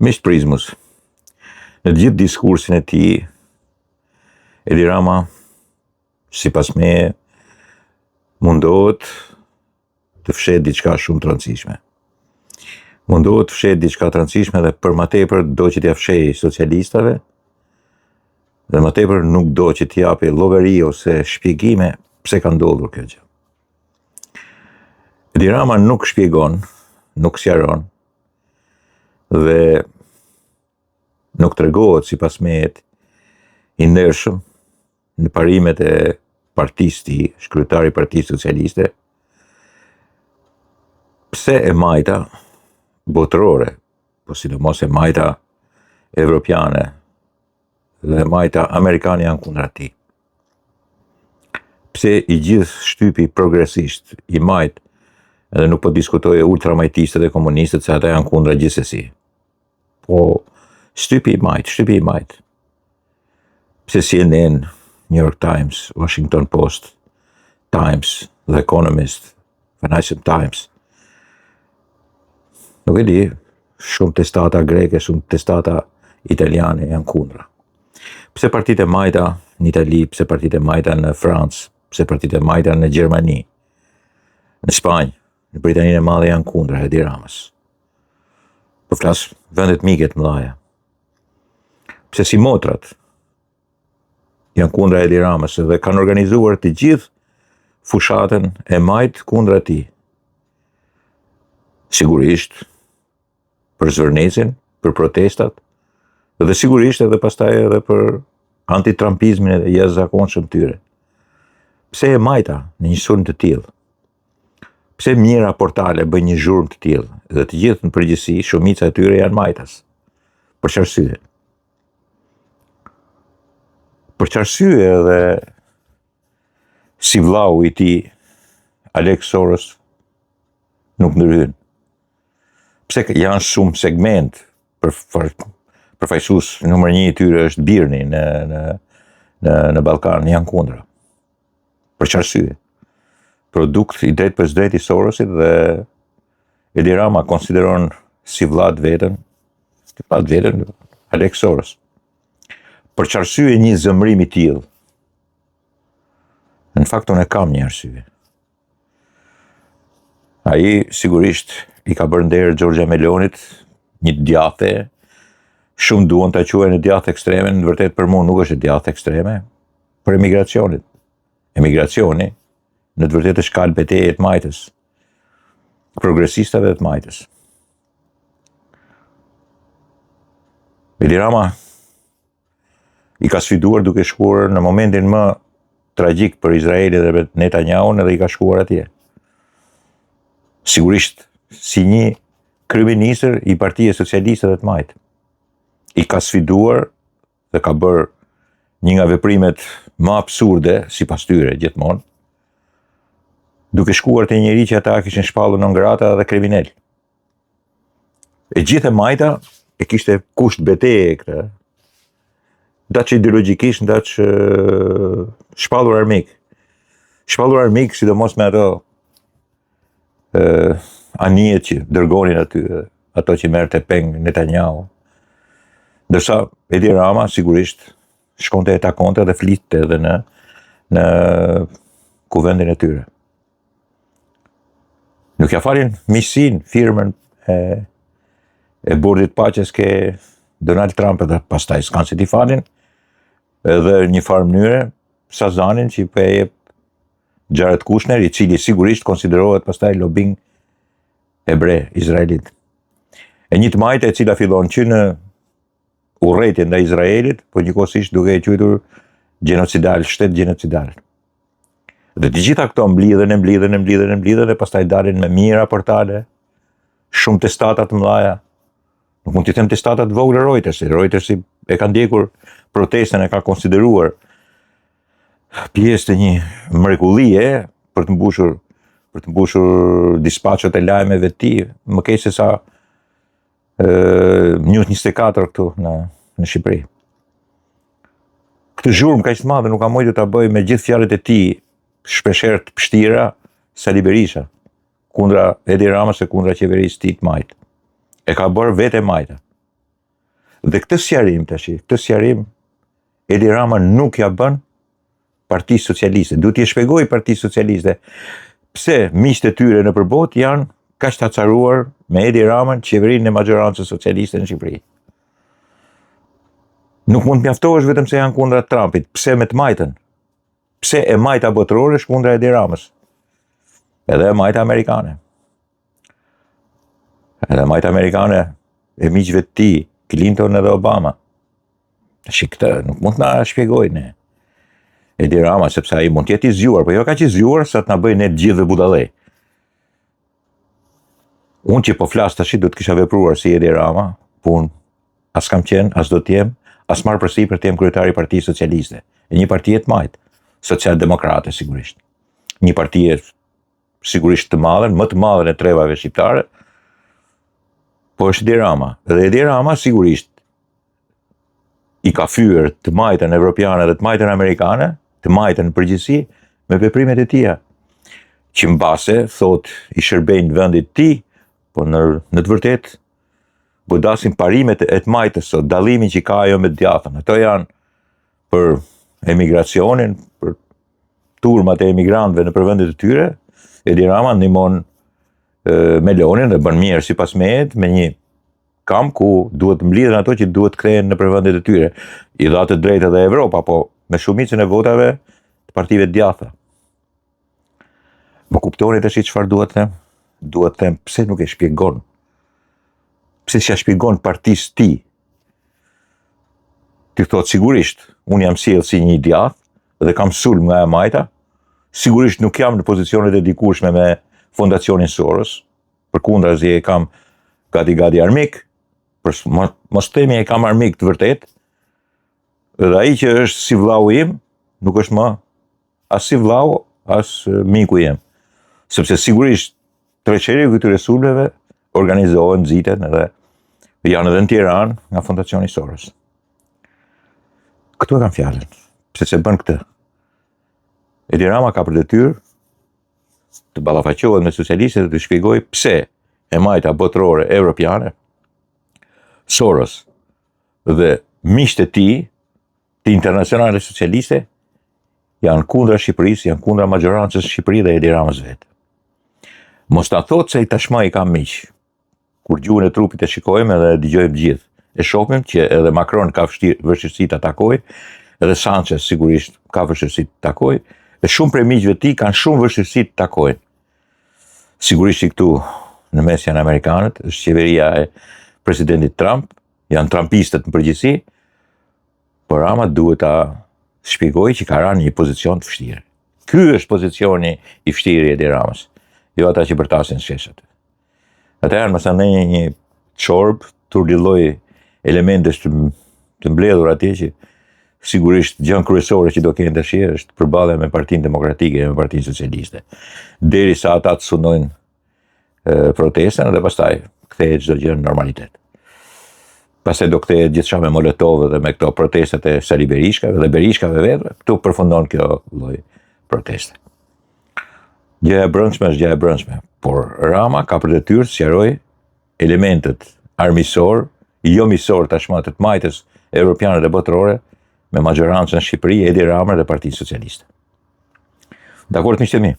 Miq Prizmus, në të gjithë diskursin e tij, Edi Rama, sipas meje, mundohet të fshet diçka shumë të rëndësishme. Mundohet të fshet diçka të rëndësishme dhe për më tepër do që t'ia fshej socialistave dhe më tepër nuk do që t'i japi llogari ose shpjegime pse ka ndodhur kjo gjë. Edi Rama nuk shpjegon, nuk sqaron dhe nuk tregohet sipas meje i ndershëm në parimet e partisë tij, shkryetari i Partisë Socialiste, pse e majta botërore, po sidomos e majta evropiane dhe majta amerikane janë kundra tij. Pse i gjithë shtypi progresisht i majt, edhe nuk po diskutoje ultramajtistët dhe komunistët se ata janë kundra gjithsesi. Po shtypi i majt. Pse CNN, New York Times, Washington Post, Times, The Economist, Financial Times, nuk e di, shumë testata greke, shumë testata italiane janë kundra. Pse partitë e majta në Itali, pse partitë e majta në Francë, pse partitë e majta në Gjermani, në Spanjë, në Britaninë e Madhe janë kundra Edi Ramës. Po flas vendet mike të mëdha. Pse si motrat janë kundra Edi Ramës dhe kanë organizuar të gjithë fushatën e majt kundra tij. Sigurisht për zvërnesin, për protestat, dhe sigurisht edhe pastaj edhe për antitrumpizmin e jashtëzakonshëm tyre. Pse e majta në një sulm të tillë? Pse mjera portale bëjnë një zhurmë të tillë dhe të gjithë në përgjithësi shumica e tyre janë majtas? Për çfarësye? Për çfarësye edhe si vllau i tij Alex Soros nuk ndryhen? Pse janë shumë segment përfaqësues numër 1 i tyre është Birni në Ballkan, janë kundra. Për çfarësye? Produkt i drejt për drejt i Sorosit dhe Edi Rama konsideron si vllad veten Alex Soros. Për çfarësye një zëmrim i tillë? Në fakt unë kam një arsye. Ai sigurisht i ka bërë nder Giorgia Melonit, një djathë, shumë duan ta quajnë djathë ekstreme, në vërtet për mua nuk është djathë ekstreme, për emigracionit. Emigracioni në të vërtetë është kalë betejë e të majtës, progresistave dhe të majtës. Edi Rama i ka sfiduar duke shkuar në momentin më tragjik për Izraelin dhe Netanyahu dhe i ka shkuar atje. Sigurisht si një kryeministër i Partisë Socialiste dhe të majtë. I ka sfiduar dhe ka bërë një nga veprimet më absurde sipas tyre gjithmonë, duke shkuar te njëri që ata kishin shpallur non grata dhe kriminal. E gjithë e majta e kishte kusht beteje këtë, ndaq ideologjikisht, ndaq shpallur armik. Shpallur armik, sidomos me ato anijet që dërgonin aty, ato që merrte peng Netanyahu. Ndërsa Edi Rama sigurisht shkonte e takonte dhe fliste edhe në kuvendin e tyre. Nuk ja falin miqësinë, firmën e bordit paqes ke Donald Trump dhe pastaj s'kan se t'i falin, edhe një farë mënyre Sazanin që i jep Jared Kushner, i cili sigurisht konsiderohet pastaj lobing hebre, izraelit. E një të majtë e cila fillon që në urrëtitje ndaj Izraelit, po njëkohësisht duke e quajtur gjenocidal, shtet gjenocidal. Dhe të gjitha këto mblidhen dhe pastaj dalin me mijëra portale, shumë testata të mëdha. Nuk mund t'i them testata të vogla Reutersi. Reutersi e ka ndjekur protestën, e ka konsideruar pjesë të një mrekullie për të mbushur dispaqet e lajmeve të tij, më keq se sa News 24 këtu në Shqipëri. Këtë zhurmë kaq të madhe nuk ka mujtë ta bëj me gjithë fjalët e tij, shpeshherë të vështira, Sali Berisha, kundra Edi Ramës e kundra qeverisë të majtë. E ka bërë vete majta. Dhe këtë sqarim Edi Rama nuk ja bën Partisë Socialiste. Duhet t'i shpjegoj Partisë Socialiste pse miqtë e tyre nëpër botë janë kaq të acaruar me Edi Ramën, qeverinë e majorancës socialiste në Shqipëri. Nuk mund të mjaftohesh vetëm se janë kundra Trumpit, pse me të majtën? Pse e majta botërore është kundra Edi Ramës? Edhe e majta amerikane. Edhe majta amerikane e miqve të tij, Clinton edhe Obama. Këtë nuk mund na shpjegojnë Edi Rama, sepse ai mund të jetë i zgjuar, po jo kaq i zgjuar sa të na bëjnë ne të gjithë budallë. Unë që po flas tash do të kisha vepruar si Edi Rama, punë as kam qenë, as do të jem, as marr përsipër të jem kryetari i Partisë Socialiste. E një parti e të majtë, social-demokrate sigurisht. Një parti sigurisht të madhe, më të madhe në trevave shqiptare, po është Edi Rama. Dhe Edi Rama sigurisht i ka fyer të majtën evropiane dhe të majtën amerikane, të majtën në përgjithësi, me veprimet e tija, që mbase, thot, i shërbejnë vendit ti, po në të vërtet, godasin parimet e të majtës, sot, dallimin që ka ajo me djathën. Ato janë për emigracionin, për turmat e emigrantëve në përvendet e tyre. Edi Rama ndihmon Melonin dhe bën mirë sipas meje me një kamp ku duhet mblidhen ato që duhet kthehen në përvendet e tyre. I dha të drejtë edhe Evropa, po me shumicën e votave të partive të djatha. Më kuptoni tash çfarë duhet të them? Duhet të them pse nuk e shpjegon. Pse s'ja shpjegon partisë ti? Ti thot sigurisht, unë jam sjell si një djathë dhe kam sulm nga e majta. Sigurisht nuk jam në pozicionet e dikurshme me Fondacionin Soros, përkundrazi e kam gati armik, mos themi e kam armik të vërtet, dhe ai që është si vllau im, nuk është më as si vllau, as miku im. Sepse sigurisht treqëria e këtyre sulmeve organizohen, nxiten edhe janë edhe në Tiranë nga Fondacioni Soros. Këtu e kam fjalën. Pse se bën këtë? Edi Rama ka për detyrë të ballafaqohet me socialistët dhe të shpjegoj pse e majta botërore evropiane, Soros dhe miqtë e tij të internacionale socialiste janë kundra Shqipërisë, janë kundra majorancës së Shqipërisë dhe Edi Ramës vetë. Mos ta thotë se i tashmë i kam miq. Kur gjuhën e trupit e shikojmë edhe dëgjojmë gjithë. E shohim që edhe Macron ka vështirësi ta takojë, edhe Sanchez sigurisht ka vështirësi të takojë, dhe shumë prej miqve të tij kanë shumë vështirësi të takojnë. Sigurisht që këtu në mes janë amerikanët, është qeveria e presidentit Trump, janë trumpistët në përgjithësi, por Rama duhet ta shpjegojë që ka rënë një pozicion të vështirë. Ky është pozicioni i vështirë i Edi Ramës, jo ata që bërtasin sheshat. Ata janë mësane një çorb, turdilloj elementesh të mbledhur atje që sigurisht gjën kryesore që do kenë dëshirë është përballja me Partinë Demokratike dhe me Partinë Socialiste. Derisa ata të sunojnë protestën dhe pastaj kthehet çdo gjë në normalitet. Pastaj do kthehet gjithçka me Molotov dhe me këto protestat e Sali Berishkave dhe Berishkave vetë, këtu përfundon kjo lloj proteste. Gjëja e brendshme është gjëja e brendshme, por Rama ka për detyrë të sqarojë elementet armiqësor, jo miqësor tashmë të majtës evropiane dhe botërore me majorancën në Shqipëri, Edi Rama dhe Partinë Socialiste. Dakord miqtë mi?